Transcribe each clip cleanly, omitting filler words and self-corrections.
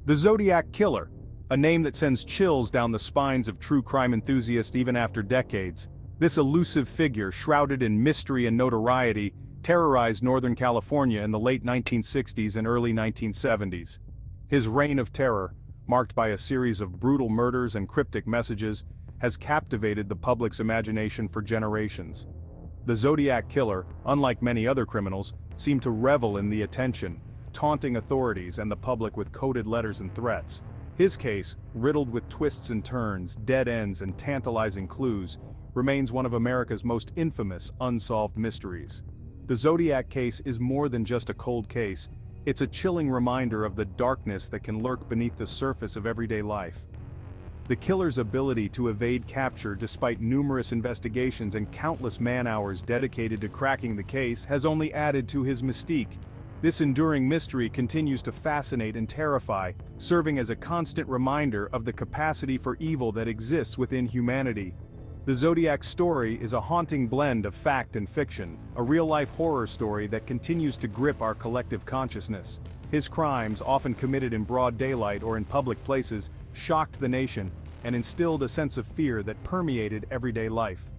The Zodiac Killer, a name that sends chills down the spines of true crime enthusiasts even after decades. This elusive figure, shrouded in mystery and notoriety, terrorized Northern California in the late 1960s and early 1970s. His reign of terror, marked by a series of brutal murders and cryptic messages, has captivated the public's imagination for generations. The Zodiac Killer, unlike many other criminals, seemed to revel in the attention, taunting authorities and the public with coded letters and threats. His case, riddled with twists and turns, dead ends and tantalizing clues, remains one of America's most infamous unsolved mysteries. The Zodiac case is more than just a cold case, it's a chilling reminder of the darkness that can lurk beneath the surface of everyday life. The killer's ability to evade capture despite numerous investigations and countless man-hours dedicated to cracking the case has only added to his mystique. This enduring mystery continues to fascinate and terrify, serving as a constant reminder of the capacity for evil that exists within humanity. The Zodiac story is a haunting blend of fact and fiction, a real-life horror story that continues to grip our collective consciousness. His crimes, often committed in broad daylight or in public places, shocked the nation and instilled a sense of fear that permeated everyday life.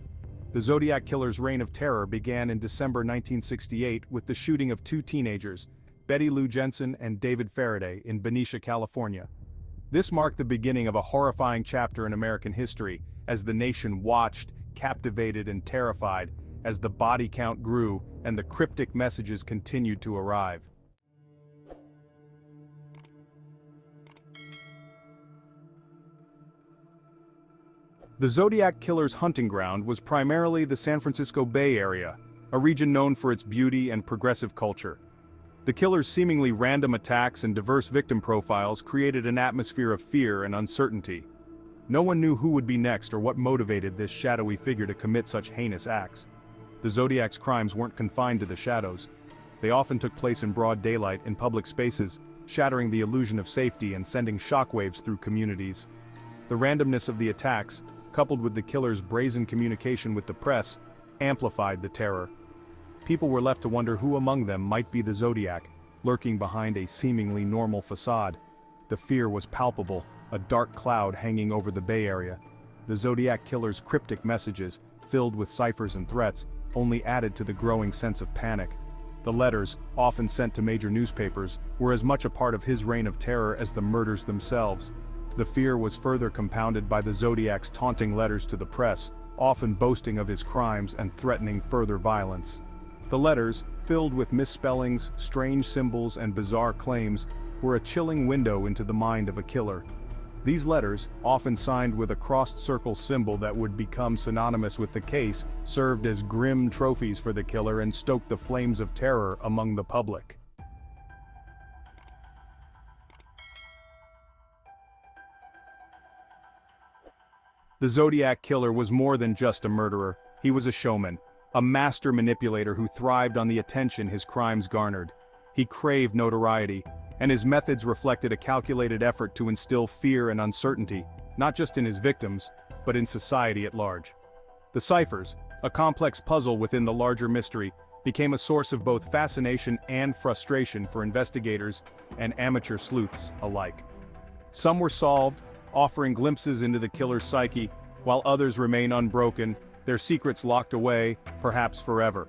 The Zodiac Killer's reign of terror began in December 1968 with the shooting of two teenagers, Betty Lou Jensen and David Faraday, in Benicia, California. This marked the beginning of a horrifying chapter in American history, as the nation watched, captivated and terrified, as the body count grew and the cryptic messages continued to arrive. The Zodiac Killer's hunting ground was primarily the San Francisco Bay Area, a region known for its beauty and progressive culture. The killer's seemingly random attacks and diverse victim profiles created an atmosphere of fear and uncertainty. No one knew who would be next or what motivated this shadowy figure to commit such heinous acts. The Zodiac's crimes weren't confined to the shadows. They often took place in broad daylight in public spaces, shattering the illusion of safety and sending shockwaves through communities. The randomness of the attacks, coupled with the killer's brazen communication with the press, amplified the terror. People were left to wonder who among them might be the Zodiac, lurking behind a seemingly normal facade. The fear was palpable, a dark cloud hanging over the Bay Area. The Zodiac Killer's cryptic messages, filled with ciphers and threats, only added to the growing sense of panic. The letters, often sent to major newspapers, were as much a part of his reign of terror as the murders themselves. The fear was further compounded by the Zodiac's taunting letters to the press, often boasting of his crimes and threatening further violence. The letters, filled with misspellings, strange symbols and bizarre claims, were a chilling window into the mind of a killer. These letters, often signed with a crossed circle symbol that would become synonymous with the case, served as grim trophies for the killer and stoked the flames of terror among the public. The Zodiac Killer was more than just a murderer, he was a showman, a master manipulator who thrived on the attention his crimes garnered. He craved notoriety, and his methods reflected a calculated effort to instill fear and uncertainty, not just in his victims, but in society at large. The ciphers, a complex puzzle within the larger mystery, became a source of both fascination and frustration for investigators and amateur sleuths alike. Some were solved, offering glimpses into the killer's psyche, while others remain unbroken, their secrets locked away, perhaps forever.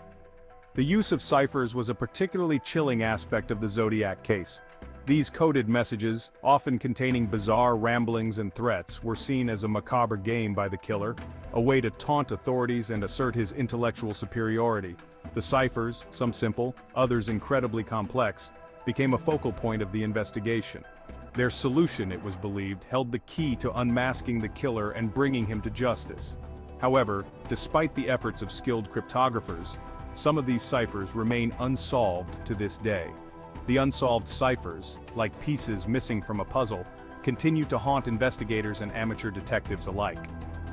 The use of ciphers was a particularly chilling aspect of the Zodiac case. These coded messages, often containing bizarre ramblings and threats, were seen as a macabre game by the killer, a way to taunt authorities and assert his intellectual superiority. The ciphers, some simple, others incredibly complex, became a focal point of the investigation. Their solution, it was believed, held the key to unmasking the killer and bringing him to justice. However, despite the efforts of skilled cryptographers, some of these ciphers remain unsolved to this day. The unsolved ciphers, like pieces missing from a puzzle, continue to haunt investigators and amateur detectives alike.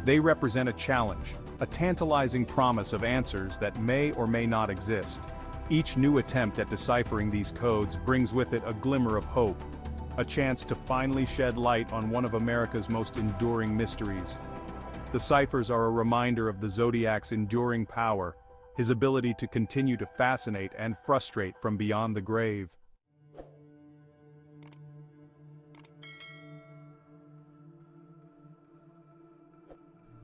They represent a challenge, a tantalizing promise of answers that may or may not exist. Each new attempt at deciphering these codes brings with it a glimmer of hope, a chance to finally shed light on one of America's most enduring mysteries. The ciphers are a reminder of the Zodiac's enduring power, his ability to continue to fascinate and frustrate from beyond the grave.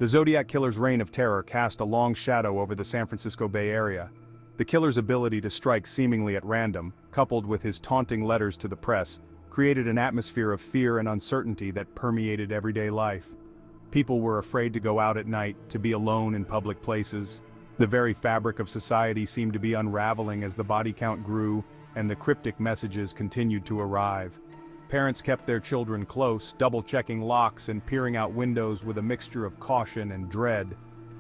The Zodiac Killer's reign of terror cast a long shadow over the San Francisco Bay Area. The killer's ability to strike seemingly at random, coupled with his taunting letters to the press, created an atmosphere of fear and uncertainty that permeated everyday life. People were afraid to go out at night, to be alone in public places. The very fabric of society seemed to be unraveling as the body count grew and the cryptic messages continued to arrive. Parents kept their children close, double-checking locks and peering out windows with a mixture of caution and dread.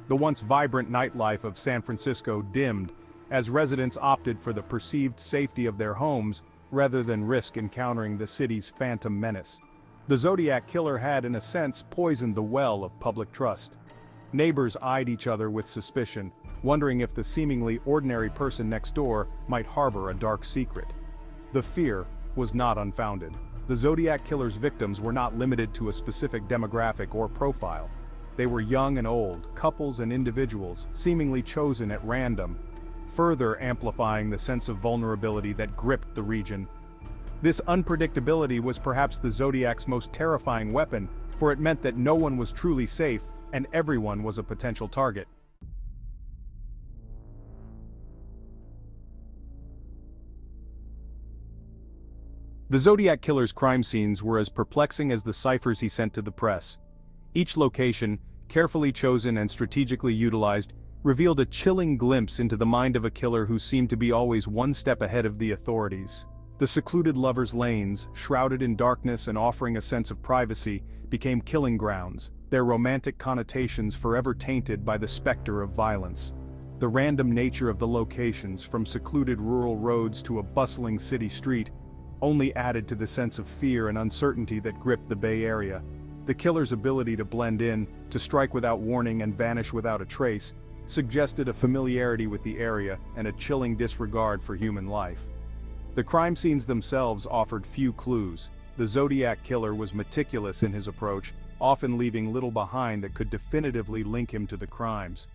The once vibrant nightlife of San Francisco dimmed, as residents opted for the perceived safety of their homes rather than risk encountering the city's phantom menace. The Zodiac Killer had, in a sense, poisoned the well of public trust. Neighbors eyed each other with suspicion, wondering if the seemingly ordinary person next door might harbor a dark secret. The fear was not unfounded. The Zodiac Killer's victims were not limited to a specific demographic or profile. They were young and old, couples and individuals, seemingly chosen at random, further amplifying the sense of vulnerability that gripped the region. This unpredictability was perhaps the Zodiac's most terrifying weapon, for it meant that no one was truly safe, and everyone was a potential target. The Zodiac Killer's crime scenes were as perplexing as the ciphers he sent to the press. Each location, carefully chosen and strategically utilized, revealed a chilling glimpse into the mind of a killer who seemed to be always one step ahead of the authorities. The secluded lovers' lanes, shrouded in darkness and offering a sense of privacy, became killing grounds, their romantic connotations forever tainted by the specter of violence. The random nature of the locations, from secluded rural roads to a bustling city street, only added to the sense of fear and uncertainty that gripped the Bay Area. The killer's ability to blend in, to strike without warning and vanish without a trace, suggested a familiarity with the area and a chilling disregard for human life. The crime scenes themselves offered few clues. The Zodiac Killer was meticulous in his approach, often leaving little behind that could definitively link him to the crimes.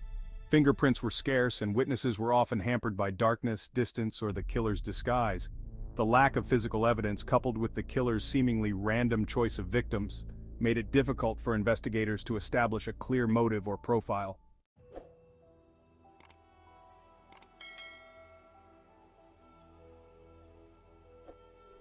Fingerprints were scarce and witnesses were often hampered by darkness, distance, or the killer's disguise. The lack of physical evidence, coupled with the killer's seemingly random choice of victims, made it difficult for investigators to establish a clear motive or profile.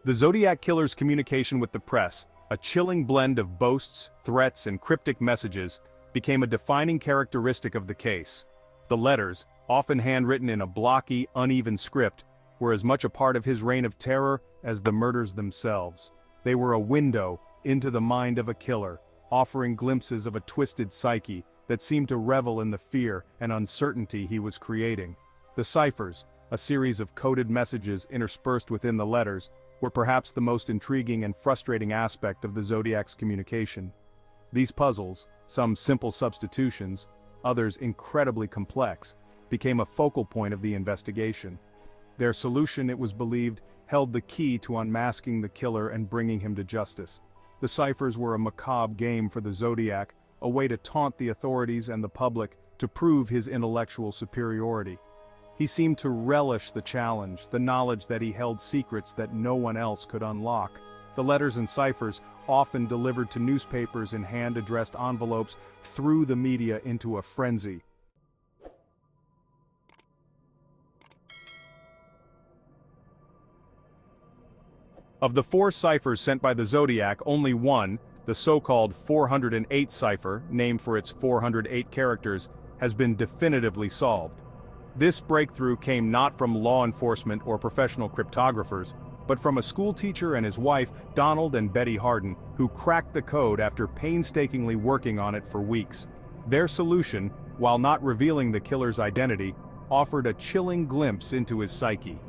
The Zodiac Killer's communication with the press, a chilling blend of boasts, threats, and cryptic messages, became a defining characteristic of the case. The letters, often handwritten in a blocky, uneven script, were as much a part of his reign of terror as the murders themselves. They were a window into the mind of a killer, offering glimpses of a twisted psyche that seemed to revel in the fear and uncertainty he was creating. The ciphers, a series of coded messages interspersed within the letters, were perhaps the most intriguing and frustrating aspect of the Zodiac's communication. These puzzles, some simple substitutions, others incredibly complex, became a focal point of the investigation. Their solution, it was believed, held the key to unmasking the killer and bringing him to justice. The ciphers were a macabre game for the Zodiac, a way to taunt the authorities and the public to prove his intellectual superiority. He seemed to relish the challenge, the knowledge that he held secrets that no one else could unlock. The letters and ciphers, often delivered to newspapers in hand-addressed envelopes, threw the media into a frenzy. Of the 4 ciphers sent by the Zodiac, only one, the so-called 408 cipher, named for its 408 characters, has been definitively solved. This breakthrough came not from law enforcement or professional cryptographers, but from a schoolteacher and his wife, Donald and Betty Harden, who cracked the code after painstakingly working on it for weeks. Their solution, while not revealing the killer's identity, offered a chilling glimpse into his psyche.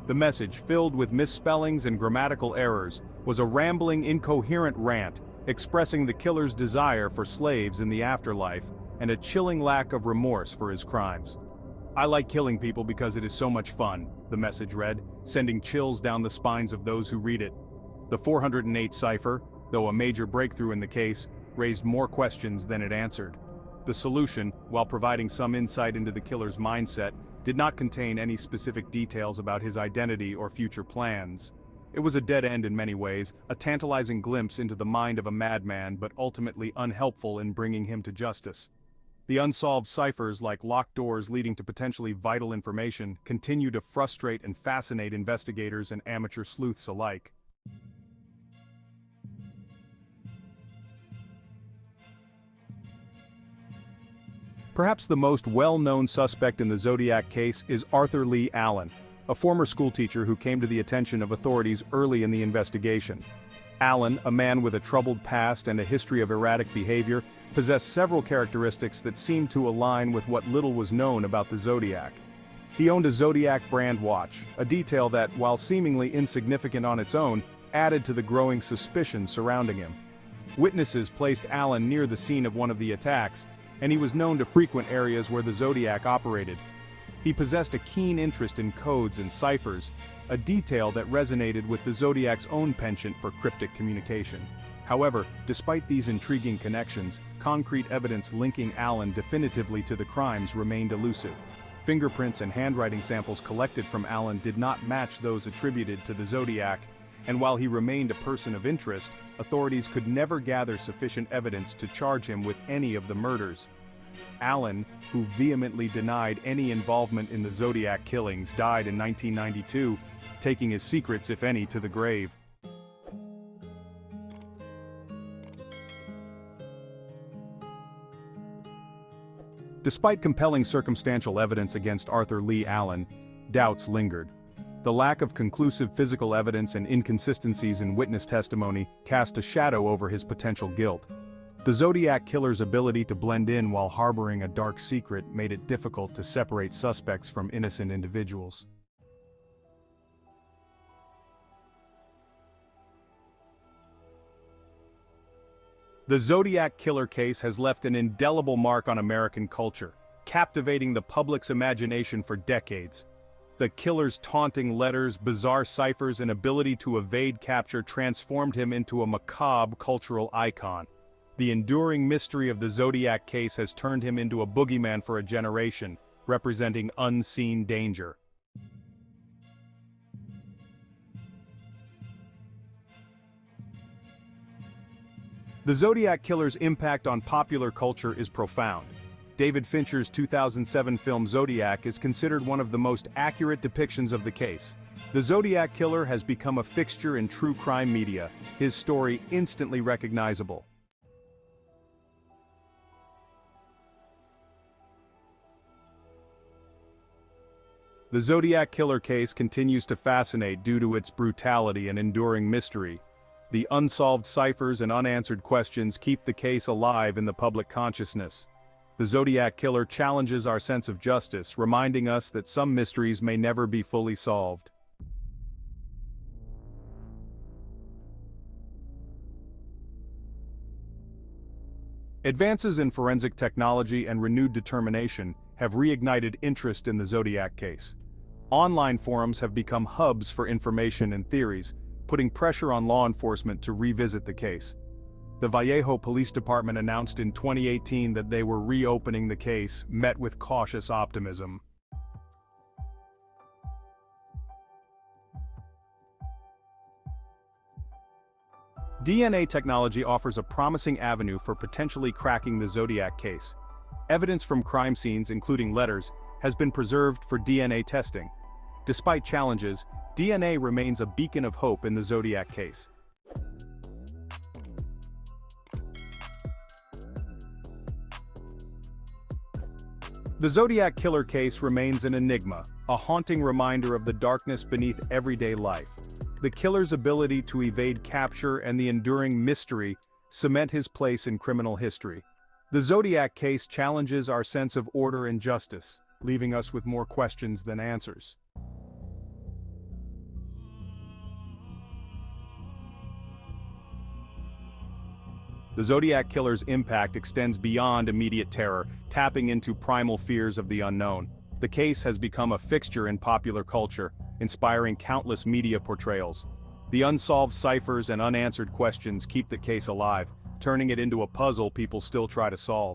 The message, filled with misspellings and grammatical errors, was a rambling, incoherent rant, expressing the killer's desire for slaves in the afterlife, and a chilling lack of remorse for his crimes. "I like killing people because it is so much fun," the message read, sending chills down the spines of those who read it. The 408 cipher, though a major breakthrough in the case, raised more questions than it answered. The solution, while providing some insight into the killer's mindset, did not contain any specific details about his identity or future plans. It was a dead end in many ways, a tantalizing glimpse into the mind of a madman, but ultimately unhelpful in bringing him to justice. The unsolved ciphers, like locked doors leading to potentially vital information, continue to frustrate and fascinate investigators and amateur sleuths alike. Perhaps the most well-known suspect in the Zodiac case is Arthur Leigh Allen, a former schoolteacher who came to the attention of authorities early in the investigation. Allen, a man with a troubled past and a history of erratic behavior, possessed several characteristics that seemed to align with what little was known about the Zodiac. He owned a Zodiac brand watch, a detail that, while seemingly insignificant on its own, added to the growing suspicion surrounding him. Witnesses placed Allen near the scene of one of the attacks, and he was known to frequent areas where the Zodiac operated. He possessed a keen interest in codes and ciphers, a detail that resonated with the Zodiac's own penchant for cryptic communication. However, despite these intriguing connections, concrete evidence linking Allen definitively to the crimes remained elusive. Fingerprints and handwriting samples collected from Allen did not match those attributed to the Zodiac, and while he remained a person of interest, authorities could never gather sufficient evidence to charge him with any of the murders. Allen, who vehemently denied any involvement in the Zodiac killings, died in 1992, taking his secrets, if any, to the grave. Despite compelling circumstantial evidence against Arthur Leigh Allen, doubts lingered. The lack of conclusive physical evidence and inconsistencies in witness testimony cast a shadow over his potential guilt. The Zodiac Killer's ability to blend in while harboring a dark secret made it difficult to separate suspects from innocent individuals. The Zodiac Killer case has left an indelible mark on American culture, captivating the public's imagination for decades. The killer's taunting letters, bizarre ciphers, and ability to evade capture transformed him into a macabre cultural icon. The enduring mystery of the Zodiac case has turned him into a boogeyman for a generation, representing unseen danger. The Zodiac Killer's impact on popular culture is profound. David Fincher's 2007 film Zodiac is considered one of the most accurate depictions of the case. The Zodiac Killer has become a fixture in true crime media, his story instantly recognizable. The Zodiac Killer case continues to fascinate due to its brutality and enduring mystery. The unsolved ciphers and unanswered questions keep the case alive in the public consciousness. The Zodiac Killer challenges our sense of justice, reminding us that some mysteries may never be fully solved. Advances in forensic technology and renewed determination have reignited interest in the Zodiac case. Online forums have become hubs for information and theories, putting pressure on law enforcement to revisit the case. The Vallejo Police Department announced in 2018 that they were reopening the case, met with cautious optimism. DNA technology offers a promising avenue for potentially cracking the Zodiac case. Evidence from crime scenes, including letters, has been preserved for DNA testing. Despite challenges, DNA remains a beacon of hope in the Zodiac case. The Zodiac Killer case remains an enigma, a haunting reminder of the darkness beneath everyday life. The killer's ability to evade capture and the enduring mystery cement his place in criminal history. The Zodiac case challenges our sense of order and justice, leaving us with more questions than answers. The Zodiac Killer's impact extends beyond immediate terror, tapping into primal fears of the unknown. The case has become a fixture in popular culture, inspiring countless media portrayals. The unsolved ciphers and unanswered questions keep the case alive, turning it into a puzzle people still try to solve.